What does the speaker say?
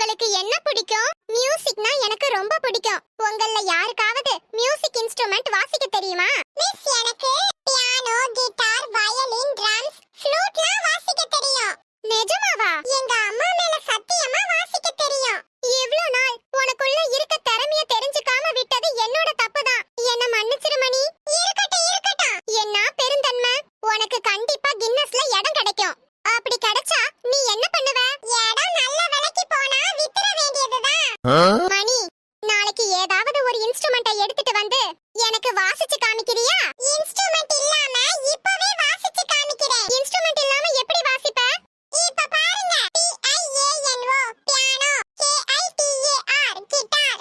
உங்களுக்கு என்ன பிடிக்கும்? மியூசிக்னா எனக்கு ரொம்ப பிடிக்கும். உங்கள யாருக்காவது மியூசிக் இன்ஸ்ட்ருமெண்ட் வாசிக்க தெரியுமா? மிஸ், எனக்கு பியானோ, கிட்டார், வயலின், ட்ரம்ஸ், ஃப்ளூட்லாம் வாசிக்க தெரியும். நிஜமாவா? எங்க அம்மா மேல சத்தியமா வாசிக்க தெரியும். இவ்ளோ நாள் உனக்குள்ள இருக்க திறமைய தெரிஞ்சுக்காம விட்டது என்னோட தப்புதான். என்ன மன்னிச்சிரு மணி. இருக்கட்டும் இருக்கட்டும். என்ன பெருந்தன்மை. உனக்கு கண்டிப்பா கின்னஸ்ல இடம் கிடைக்கும். அப்படி கிடைச்சா நீ என்ன பண்ணுவ? இடம் நல்ல விலைக்கு போனா வித்துற வேண்டியதுதான். மணி, நாளைக்கு ஏதாவது ஒரு இன்ஸ்ட்ருமெண்ட்டை எடுத்துட்டு வந்து எனக்கு வாசிச்சு காமிக்கிறியா? இன்ஸ்ட்ருமெண்ட் இல்லாம இப்பவே வாசிச்சு காமிக்கிறேன். இன்ஸ்ட்ருமெண்ட் இல்லாம எப்படி வாசிப்ப? இப்ப பாருங்க. PIANO piano, KITAR guitar.